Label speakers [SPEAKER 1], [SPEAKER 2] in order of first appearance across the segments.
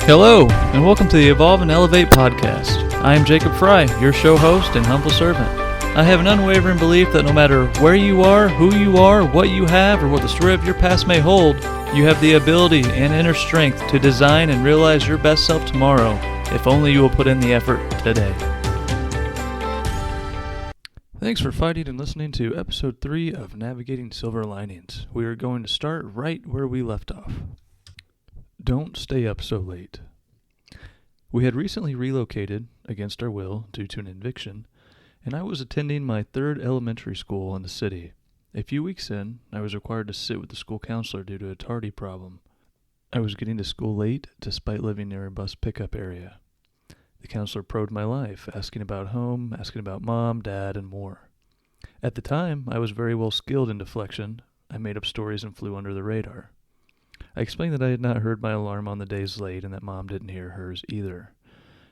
[SPEAKER 1] Hello, and welcome to the Evolve and Elevate podcast. I am Jacob Fry, your show host and humble servant. I have an unwavering belief that no matter where you are, who you are, what you have, or what the story of your past may hold, you have the ability and inner strength to design and realize your best self tomorrow, if only you will put in the effort today. Thanks for fighting and listening to episode 3 of Navigating Silver Linings. We are going to start right where we left off. Don't stay up so late. We had recently relocated, against our will, due to an eviction, and I was attending my third elementary school in the city. A few weeks in, I was required to sit with the school counselor due to a tardy problem. I was getting to school late, despite living near a bus pickup area. The counselor probed my life, asking about home, asking about mom, dad, and more. At the time, I was very well skilled in deflection. I made up stories and flew under the radar. I explained that I had not heard my alarm on the days late and that Mom didn't hear hers either.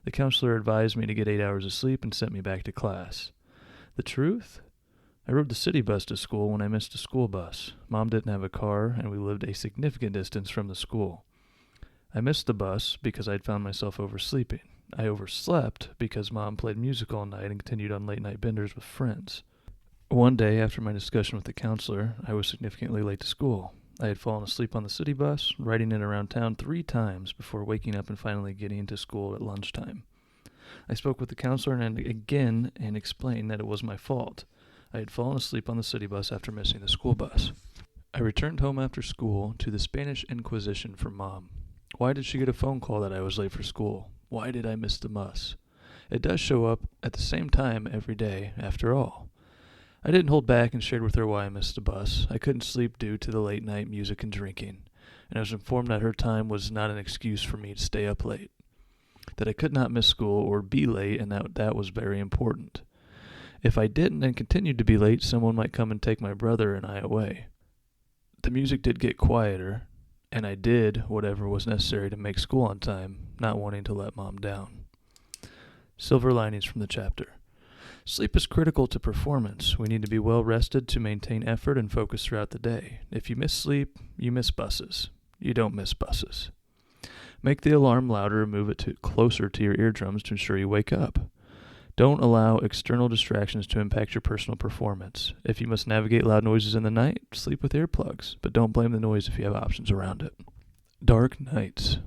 [SPEAKER 1] The counselor advised me to get 8 hours of sleep and sent me back to class. The truth? I rode the city bus to school when I missed a school bus. Mom didn't have a car, and we lived a significant distance from the school. I missed the bus because I'd found myself oversleeping. I overslept because Mom played music all night and continued on late-night benders with friends. One day, after my discussion with the counselor, I was significantly late to school. I had fallen asleep on the city bus, riding it around town 3 times before waking up and finally getting into school at lunchtime. I spoke with the counselor and explained that it was my fault. I had fallen asleep on the city bus after missing the school bus. I returned home after school to the Spanish Inquisition from Mom. Why did she get a phone call that I was late for school? Why did I miss the bus? It does show up at the same time every day, after all. I didn't hold back and shared with her why I missed the bus. I couldn't sleep due to the late-night music and drinking, and I was informed that her time was not an excuse for me to stay up late, that I could not miss school or be late, and that was very important. If I didn't and continued to be late, someone might come and take my brother and I away. The music did get quieter, and I did whatever was necessary to make school on time, not wanting to let Mom down. Silver linings from the chapter. Sleep is critical to performance. We need to be well rested to maintain effort and focus throughout the day. If you miss sleep, you miss buses. You don't miss buses. Make the alarm louder and move it closer to your eardrums to ensure you wake up. Don't allow external distractions to impact your personal performance. If you must navigate loud noises in the night, sleep with earplugs, but don't blame the noise if you have options around it. Dark nights.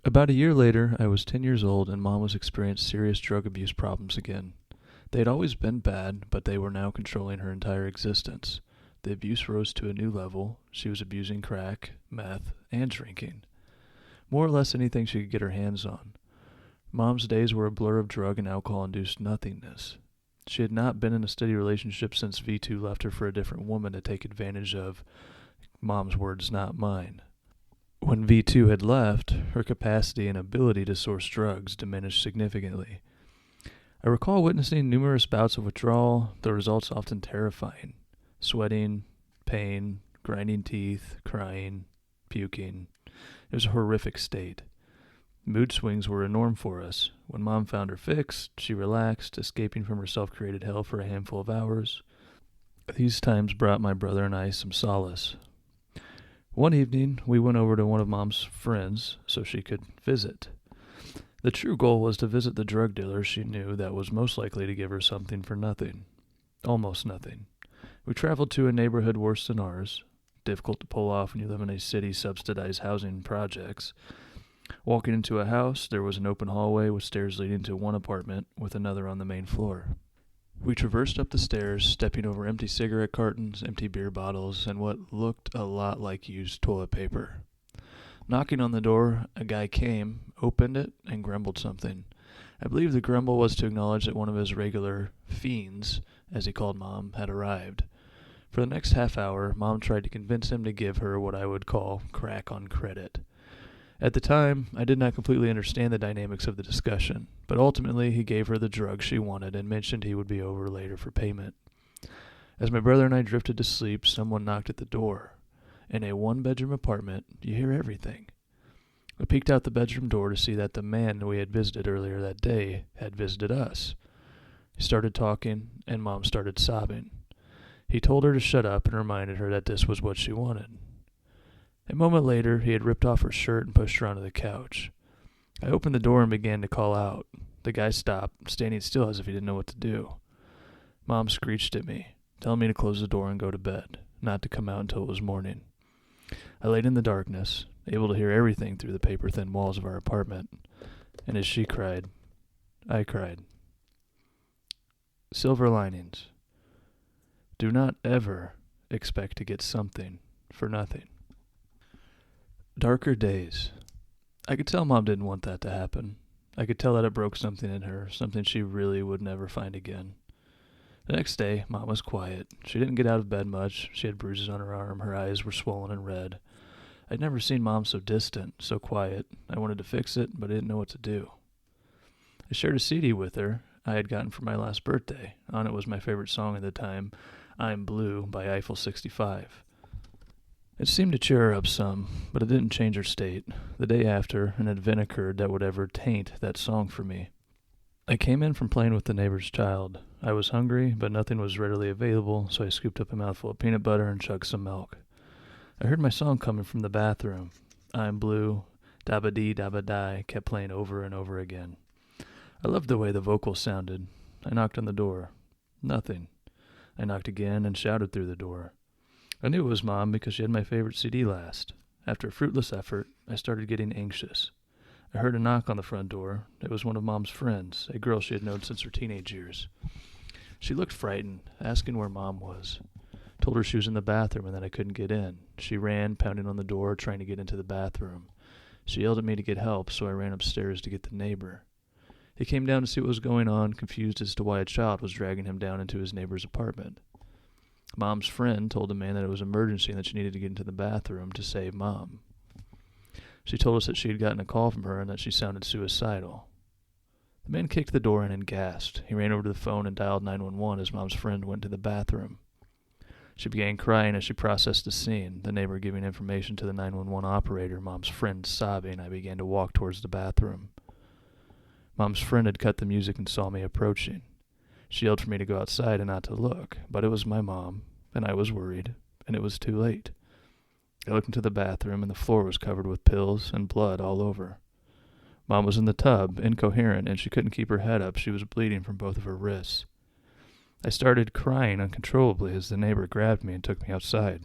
[SPEAKER 1] About a year later, I was 10 years old and Mom was experiencing serious drug abuse problems again. They had always been bad, but they were now controlling her entire existence. The abuse rose to a new level. She was abusing crack, meth, and drinking. More or less anything she could get her hands on. Mom's days were a blur of drug and alcohol-induced nothingness. She had not been in a steady relationship since V2 left her for a different woman to take advantage of, Mom's words, not mine. When V2 had left, her capacity and ability to source drugs diminished significantly. I recall witnessing numerous bouts of withdrawal, the results often terrifying. Sweating, pain, grinding teeth, crying, puking. It was a horrific state. Mood swings were a norm for us. When Mom found her fix, she relaxed, escaping from her self-created hell for a handful of hours. These times brought my brother and I some solace. One evening, we went over to one of Mom's friends so she could visit. The true goal was to visit the drug dealer she knew that was most likely to give her something for nothing. Almost nothing. We traveled to a neighborhood worse than ours. Difficult to pull off when you live in a city-subsidized housing projects. Walking into a house, there was an open hallway with stairs leading to one apartment with another on the main floor. We traversed up the stairs, stepping over empty cigarette cartons, empty beer bottles, and what looked a lot like used toilet paper. Knocking on the door, a guy came, opened it, and grumbled something. I believe the grumble was to acknowledge that one of his regular fiends, as he called Mom, had arrived. For the next half hour, Mom tried to convince him to give her what I would call crack on credit. At the time, I did not completely understand the dynamics of the discussion, but ultimately he gave her the drug she wanted and mentioned he would be over later for payment. As my brother and I drifted to sleep, someone knocked at the door. In a one-bedroom apartment, you hear everything. I peeked out the bedroom door to see that the man we had visited earlier that day had visited us. He started talking, and Mom started sobbing. He told her to shut up and reminded her that this was what she wanted. A moment later, he had ripped off her shirt and pushed her onto the couch. I opened the door and began to call out. The guy stopped, standing still as if he didn't know what to do. Mom screeched at me, telling me to close the door and go to bed, not to come out until it was morning. I laid in the darkness, able to hear everything through the paper-thin walls of our apartment, and as she cried, I cried. Silver linings. Do not ever expect to get something for nothing. Darker days. I could tell Mom didn't want that to happen. I could tell that it broke something in her, something she really would never find again. The next day, Mom was quiet. She didn't get out of bed much. She had bruises on her arm. Her eyes were swollen and red. I'd never seen Mom so distant, so quiet. I wanted to fix it, but I didn't know what to do. I shared a CD with her I had gotten for my last birthday. On it was my favorite song at the time, I'm Blue by Eiffel 65. It seemed to cheer her up some, but it didn't change her state. The day after, an event occurred that would ever taint that song for me. I came in from playing with the neighbor's child. I was hungry, but nothing was readily available, so I scooped up a mouthful of peanut butter and chugged some milk. I heard my song coming from the bathroom. I'm Blue, dabba-dee, dabba-die, kept playing over and over again. I loved the way the vocals sounded. I knocked on the door. Nothing. I knocked again and shouted through the door. I knew it was Mom because she had my favorite CD last. After a fruitless effort, I started getting anxious. I heard a knock on the front door. It was one of Mom's friends, a girl she had known since her teenage years. She looked frightened, asking where Mom was. Told her she was in the bathroom and that I couldn't get in. She ran, pounding on the door, trying to get into the bathroom. She yelled at me to get help, so I ran upstairs to get the neighbor. He came down to see what was going on, confused as to why a child was dragging him down into his neighbor's apartment. Mom's friend told the man that it was an emergency and that she needed to get into the bathroom to save Mom. She told us that she had gotten a call from her and that she sounded suicidal. The man kicked the door in and gasped. He ran over to the phone and dialed 911 as Mom's friend went to the bathroom. She began crying as she processed the scene, the neighbor giving information to the 911 operator, Mom's friend sobbing. I began to walk towards the bathroom. Mom's friend had cut the music and saw me approaching. She yelled for me to go outside and not to look, but it was my mom, and I was worried, and it was too late. I looked into the bathroom, and the floor was covered with pills and blood all over. Mom was in the tub, incoherent, and she couldn't keep her head up. She was bleeding from both of her wrists. I started crying uncontrollably as the neighbor grabbed me and took me outside.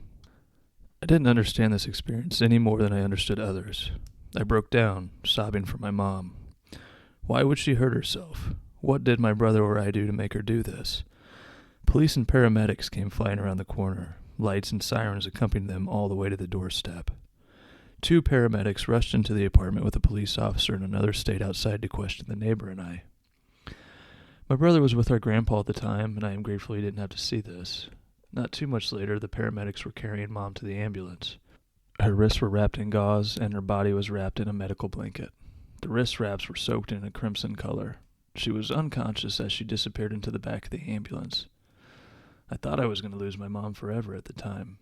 [SPEAKER 1] I didn't understand this experience any more than I understood others. I broke down, sobbing for my mom. Why would she hurt herself? What did my brother or I do to make her do this? Police and paramedics came flying around the corner. Lights and sirens accompanied them all the way to the doorstep. 2 paramedics rushed into the apartment with a police officer and another stayed outside to question the neighbor and I. My brother was with our grandpa at the time, and I am grateful he didn't have to see this. Not too much later, the paramedics were carrying Mom to the ambulance. Her wrists were wrapped in gauze, and her body was wrapped in a medical blanket. The wrist wraps were soaked in a crimson color. She was unconscious as she disappeared into the back of the ambulance. I thought I was going to lose my mom forever at the time.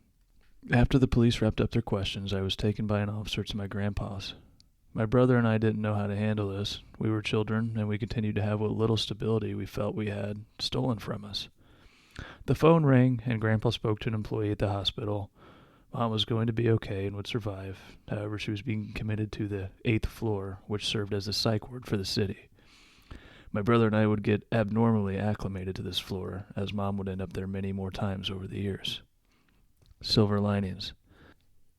[SPEAKER 1] After the police wrapped up their questions, I was taken by an officer to my grandpa's. My brother and I didn't know how to handle this. We were children, and we continued to have what little stability we felt we had stolen from us. The phone rang, and Grandpa spoke to an employee at the hospital. Mom was going to be okay and would survive. However, she was being committed to the 8th floor, which served as a psych ward for the city. My brother and I would get abnormally acclimated to this floor, as Mom would end up there many more times over the years. Silver linings.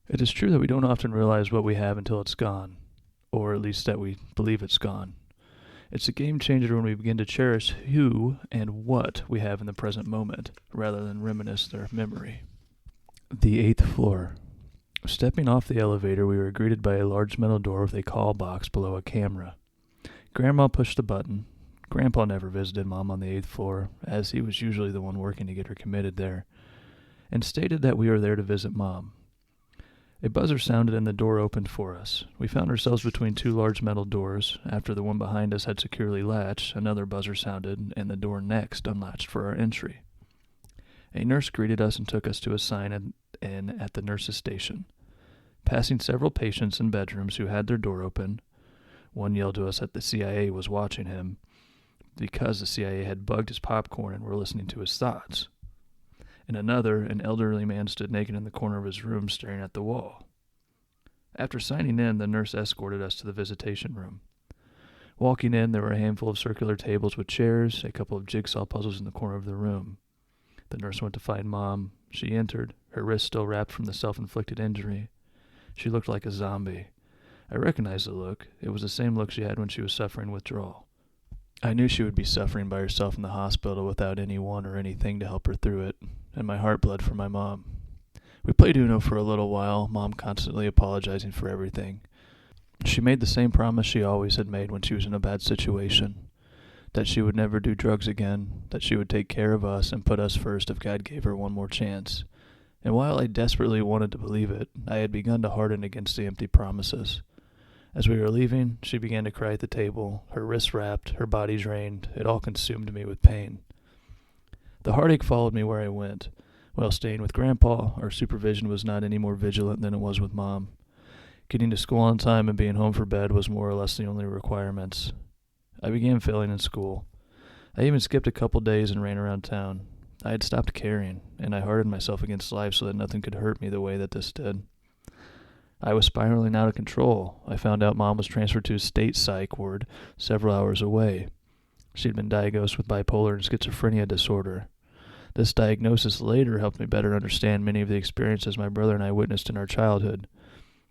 [SPEAKER 1] It is true that we don't often realize what we have until it's gone, or at least that we believe it's gone. It's a game changer when we begin to cherish who and what we have in the present moment, rather than reminisce their memory. The 8th floor. Stepping off the elevator, we were greeted by a large metal door with a call box below a camera. Grandma pushed the button. Grandpa never visited Mom on the 8th floor, as he was usually the one working to get her committed there, and stated that we were there to visit Mom. A buzzer sounded and the door opened for us. We found ourselves between 2 large metal doors. After the one behind us had securely latched, another buzzer sounded, and the door next unlatched for our entry. A nurse greeted us and took us to a sign in at the nurse's station. Passing several patients in bedrooms who had their door open, one yelled to us that the CIA was watching him because the CIA had bugged his popcorn and were listening to his thoughts. In another, an elderly man stood naked in the corner of his room staring at the wall. After signing in, the nurse escorted us to the visitation room. Walking in, there were a handful of circular tables with chairs, a couple of jigsaw puzzles in the corner of the room. The nurse went to find Mom. She entered, her wrist still wrapped from the self-inflicted injury. She looked like a zombie. I recognized the look. It was the same look she had when she was suffering withdrawal. I knew she would be suffering by herself in the hospital without anyone or anything to help her through it, and my heart bled for my mom. We played Uno for a little while, Mom constantly apologizing for everything. She made the same promise she always had made when she was in a bad situation, that she would never do drugs again, that she would take care of us and put us first if God gave her one more chance. And while I desperately wanted to believe it, I had begun to harden against the empty promises. As we were leaving, she began to cry at the table, her wrists wrapped, her body drained. It all consumed me with pain. The heartache followed me where I went. While staying with Grandpa, our supervision was not any more vigilant than it was with Mom. Getting to school on time and being home for bed was more or less the only requirements. I began failing in school. I even skipped a couple days and ran around town. I had stopped caring, and I hardened myself against life so that nothing could hurt me the way that this did. I was spiraling out of control. I found out Mom was transferred to a state psych ward several hours away. She had been diagnosed with bipolar and schizophrenia disorder. This diagnosis later helped me better understand many of the experiences my brother and I witnessed in our childhood.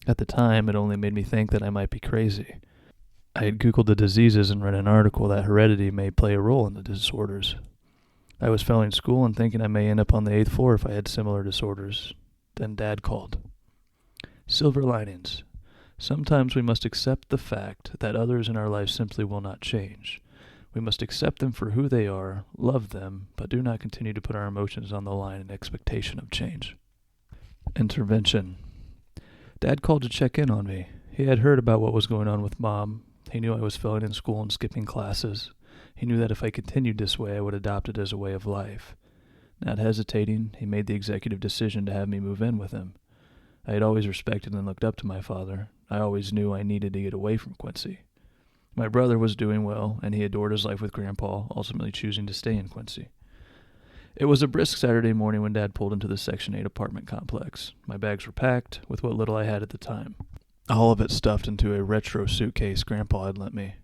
[SPEAKER 1] At the time, it only made me think that I might be crazy. I had Googled the diseases and read an article that heredity may play a role in the disorders. I was failing school and thinking I may end up on the 8th floor if I had similar disorders. Then Dad called. Silver linings. Sometimes we must accept the fact that others in our life simply will not change. We must accept them for who they are, love them, but do not continue to put our emotions on the line in expectation of change. Intervention. Dad called to check in on me. He had heard about what was going on with Mom. He knew I was failing in school and skipping classes. He knew that if I continued this way, I would adopt it as a way of life. Not hesitating, he made the executive decision to have me move in with him. I had always respected and looked up to my father. I always knew I needed to get away from Quincy. My brother was doing well, and he adored his life with Grandpa, ultimately choosing to stay in Quincy. It was a brisk Saturday morning when Dad pulled into the Section 8 apartment complex. My bags were packed, with what little I had at the time. All of it stuffed into a retro suitcase Grandpa had lent me.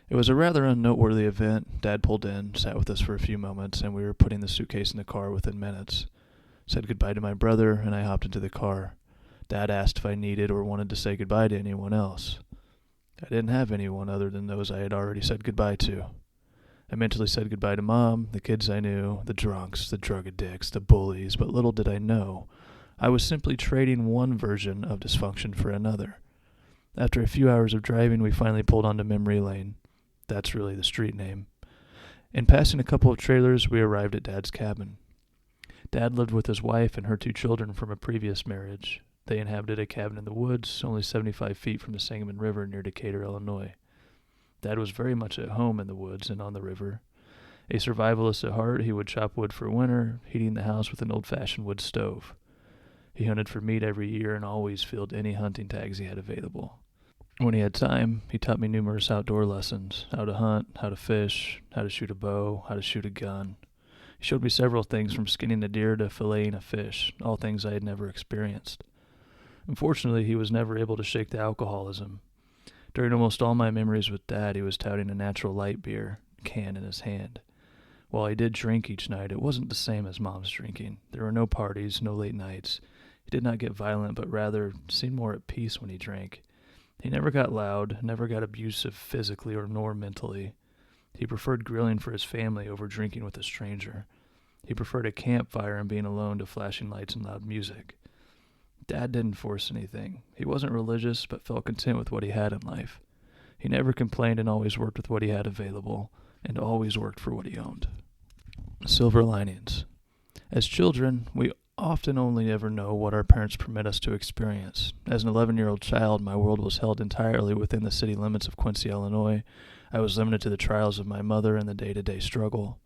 [SPEAKER 1] It was a rather unnoteworthy event. Dad pulled in, sat with us for a few moments, and we were putting the suitcase in the car within minutes. Said goodbye to my brother, and I hopped into the car. Dad asked if I needed or wanted to say goodbye to anyone else. I didn't have anyone other than those I had already said goodbye to. I mentally said goodbye to Mom, the kids I knew, the drunks, the drug addicts, the bullies, but little did I know, I was simply trading one version of dysfunction for another. After a few hours of driving, we finally pulled onto Memory Lane. That's really the street name. In passing a couple of trailers, we arrived at Dad's cabin. Dad lived with his wife and her 2 children from a previous marriage. They inhabited a cabin in the woods, only 75 feet from the Sangamon River near Decatur, Illinois. Dad was very much at home in the woods and on the river. A survivalist at heart, he would chop wood for winter, heating the house with an old-fashioned wood stove. He hunted for meat every year and always filled any hunting tags he had available. When he had time, he taught me numerous outdoor lessons: how to hunt, how to fish, how to shoot a bow, how to shoot a gun. He showed me several things from skinning a deer to filleting a fish, all things I had never experienced. Unfortunately, he was never able to shake the alcoholism. During almost all my memories with Dad, he was touting a natural light beer can in his hand. While I did drink each night, it wasn't the same as Mom's drinking. There were no parties, no late nights. He did not get violent, but rather seemed more at peace when he drank. He never got loud, never got abusive physically or nor mentally. He preferred grilling for his family over drinking with a stranger. He preferred a campfire and being alone to flashing lights and loud music. Dad didn't force anything. He wasn't religious, but felt content with what he had in life. He never complained and always worked with what he had available, and always worked for what he owned. Silver linings. As children, we often only ever know what our parents permit us to experience. As an 11-year-old child, my world was held entirely within the city limits of Quincy, Illinois. I was limited to the trials of my mother and the day-to-day struggle.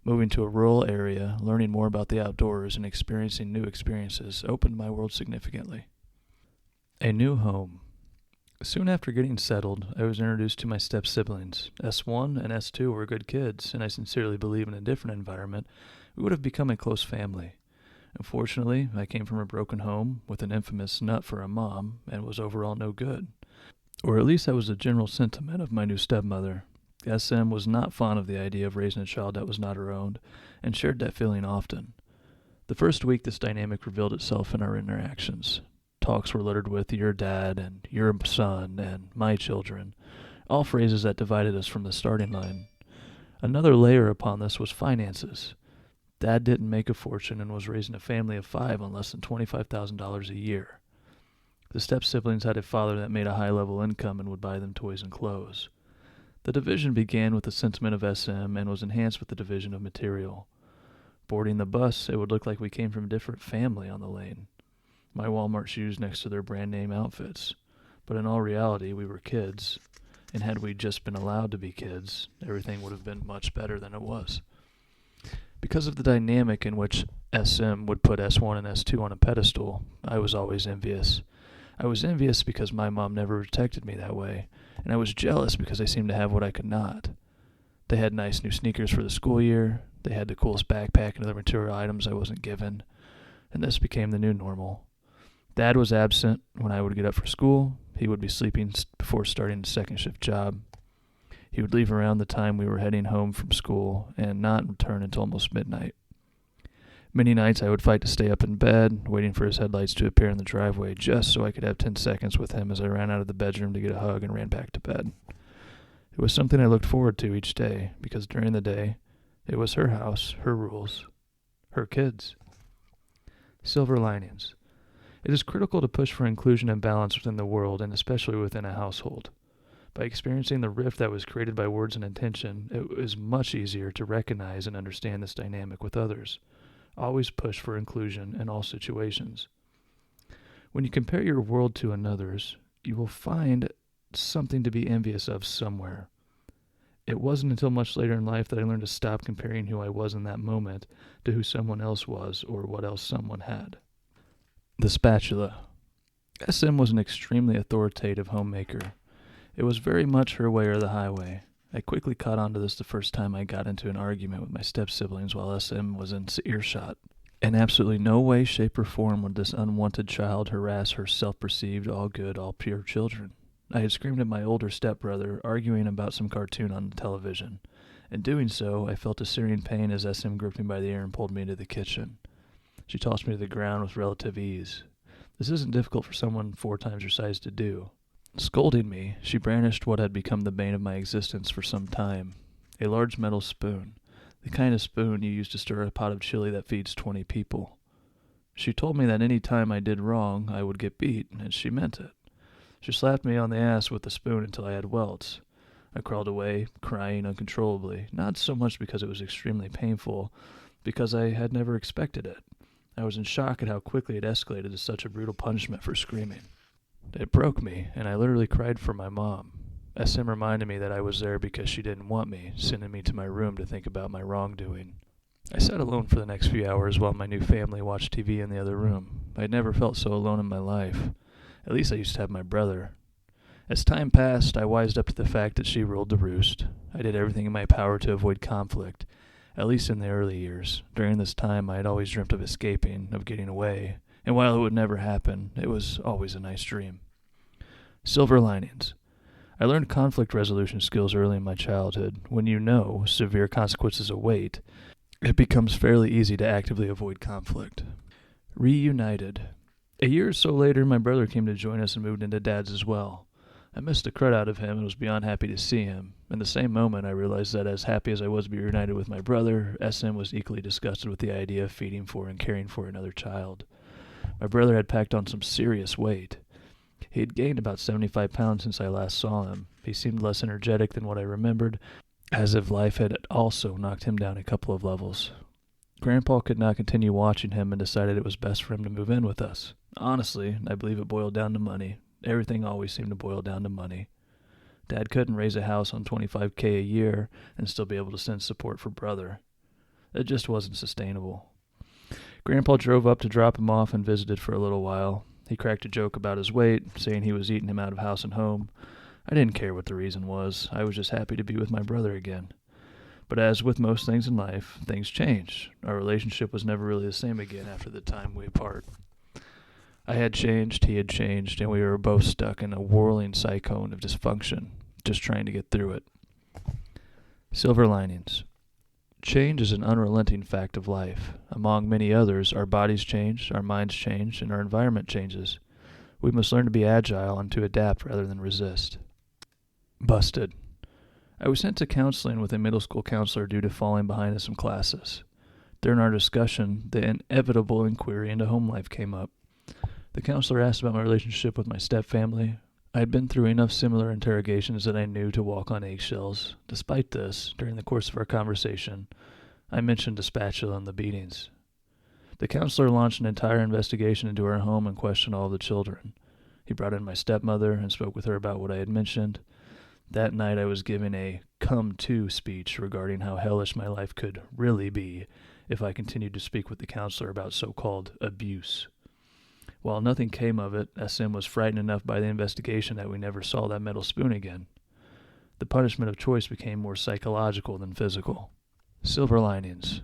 [SPEAKER 1] Moving to a rural area, learning more about the outdoors, and experiencing new experiences opened my world significantly. A new home. Soon after getting settled, I was introduced to my step-siblings. S1 and S2 were good kids, and I sincerely believe in a different environment, we would have become a close family. Unfortunately, I came from a broken home with an infamous nut for a mom and was overall no good. Or at least that was the general sentiment of my new stepmother. SM was not fond of the idea of raising a child that was not her own, and shared that feeling often. The first week this dynamic revealed itself in our interactions. Talks were littered with your dad and your son and my children, all phrases that divided us from the starting line. Another layer upon this was finances. Dad didn't make a fortune and was raising a family of 5 on less than $25,000 a year. The step-siblings had a father that made a high-level income and would buy them toys and clothes. The division began with the sentiment of SM and was enhanced with the division of material. Boarding the bus, it would look like we came from a different family on the lane. My Walmart shoes next to their brand-name outfits. But in all reality, we were kids, and had we just been allowed to be kids, everything would have been much better than it was. Because of the dynamic in which SM would put S1 and S2 on a pedestal, I was always envious. I was envious because my mom never protected me that way, and I was jealous because I seemed to have what I could not. They had nice new sneakers for the school year, they had the coolest backpack and other material items I wasn't given, and this became the new normal. Dad was absent when I would get up for school. He would be sleeping before starting a second shift job. He would leave around the time we were heading home from school and not return until almost midnight. Many nights I would fight to stay up in bed, waiting for his headlights to appear in the driveway just so I could have 10 seconds with him as I ran out of the bedroom to get a hug and ran back to bed. It was something I looked forward to each day because during the day, it was her house, her rules, her kids. Silver linings. It is critical to push for inclusion and balance within the world and especially within a household. By experiencing the rift that was created by words and intention, it is much easier to recognize and understand this dynamic with others. Always push for inclusion in all situations. When you compare your world to another's, you will find something to be envious of somewhere. It wasn't until much later in life that I learned to stop comparing who I was in that moment to who someone else was or what else someone had. The spatula. SM was an extremely authoritative homemaker. It was very much her way or the highway. I quickly caught on to this the first time I got into an argument with my step-siblings while SM was in earshot. In absolutely no way, shape, or form would this unwanted child harass her self-perceived, all good, all pure children. I had screamed at my older stepbrother, arguing about some cartoon on the television. In doing so, I felt a searing pain as SM gripped me by the ear and pulled me into the kitchen. She tossed me to the ground with relative ease. This isn't difficult for someone 4 times her size to do. Scolding me, she brandished what had become the bane of my existence for some time, a large metal spoon, the kind of spoon you use to stir a pot of chili that feeds 20 people. She told me that any time I did wrong, I would get beat, and she meant it. She slapped me on the ass with the spoon until I had welts. I crawled away, crying uncontrollably, not so much because it was extremely painful, because I had never expected it. I was in shock at how quickly it escalated to such a brutal punishment for screaming. It broke me, and I literally cried for my mom. SM reminded me that I was there because she didn't want me, sending me to my room to think about my wrongdoing. I sat alone for the next few hours while my new family watched TV in the other room. I had never felt so alone in my life. At least I used to have my brother. As time passed, I wised up to the fact that she ruled the roost. I did everything in my power to avoid conflict, at least in the early years. During this time, I had always dreamt of escaping, of getting away. And while it would never happen, it was always a nice dream. Silver linings. I learned conflict resolution skills early in my childhood. When you know severe consequences await, it becomes fairly easy to actively avoid conflict. Reunited. A year or so later, my brother came to join us and moved into Dad's as well. I missed the crud out of him and was beyond happy to see him. In the same moment, I realized that as happy as I was to be reunited with my brother, SM was equally disgusted with the idea of feeding for and caring for another child. My brother had packed on some serious weight. He had gained about 75 pounds since I last saw him. He seemed less energetic than what I remembered, as if life had also knocked him down a couple of levels. Grandpa could not continue watching him and decided it was best for him to move in with us. Honestly, I believe it boiled down to money. Everything always seemed to boil down to money. Dad couldn't raise a house on $25,000 a year and still be able to send support for brother. It just wasn't sustainable. Grandpa drove up to drop him off and visited for a little while. He cracked a joke about his weight, saying he was eating him out of house and home. I didn't care what the reason was. I was just happy to be with my brother again. But as with most things in life, things changed. Our relationship was never really the same again after the time we apart. I had changed, he had changed, and we were both stuck in a whirling cyclone of dysfunction, just trying to get through it. Silver linings. Change is an unrelenting fact of life. Among many others, our bodies change, our minds change, and our environment changes. We must learn to be agile and to adapt rather than resist. Busted. I was sent to counseling with a middle school counselor due to falling behind in some classes. During our discussion, the inevitable inquiry into home life came up. The counselor asked about my relationship with my stepfamily. I had been through enough similar interrogations that I knew to walk on eggshells. Despite this, during the course of our conversation, I mentioned the spatula and the beatings. The counselor launched an entire investigation into our home and questioned all of the children. He brought in my stepmother and spoke with her about what I had mentioned. That night I was given a come-to speech regarding how hellish my life could really be if I continued to speak with the counselor about so-called abuse. While nothing came of it, SM was frightened enough by the investigation that we never saw that metal spoon again. The punishment of choice became more psychological than physical. Silver linings.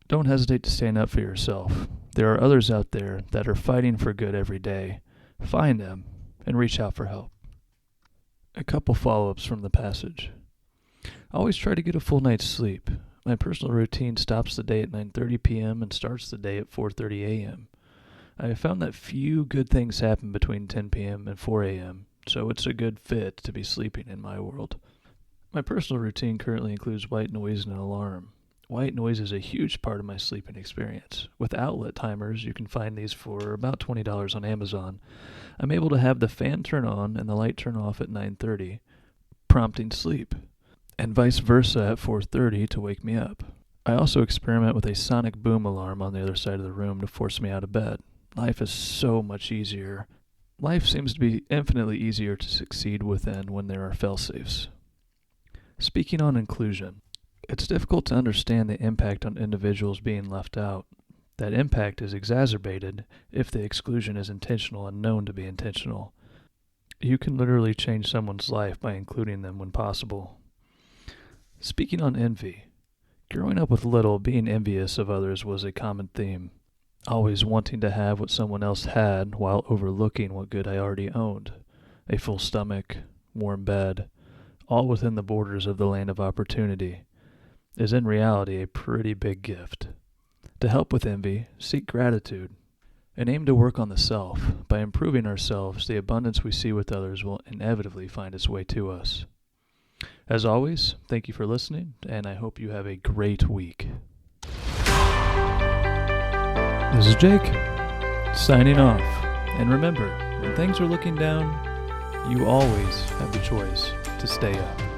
[SPEAKER 1] Don't hesitate to stand up for yourself. There are others out there that are fighting for good every day. Find them and reach out for help. A couple follow-ups from the passage. Always try to get a full night's sleep. My personal routine stops the day at 9:30 p.m. and starts the day at 4:30 a.m. I have found that few good things happen between 10 p.m. and 4 a.m., so it's a good fit to be sleeping in my world. My personal routine currently includes white noise and an alarm. White noise is a huge part of my sleeping experience. With outlet timers, you can find these for about $20 on Amazon. I'm able to have the fan turn on and the light turn off at 9:30, prompting sleep, and vice versa at 4:30 to wake me up. I also experiment with a sonic boom alarm on the other side of the room to force me out of bed. Life is so much easier. Life seems to be infinitely easier to succeed within when there are fail-safes. Speaking on inclusion, it's difficult to understand the impact on individuals being left out. That impact is exacerbated if the exclusion is intentional and known to be intentional. You can literally change someone's life by including them when possible. Speaking on envy, growing up with little, being envious of others was a common theme. Always wanting to have what someone else had while overlooking what good I already owned. A full stomach, warm bed, all within the borders of the land of opportunity, is in reality a pretty big gift. To help with envy, seek gratitude, and aim to work on the self. By improving ourselves, the abundance we see with others will inevitably find its way to us. As always, thank you for listening, and I hope you have a great week. This is Jake, signing off. And remember, when things are looking down, you always have the choice to stay up.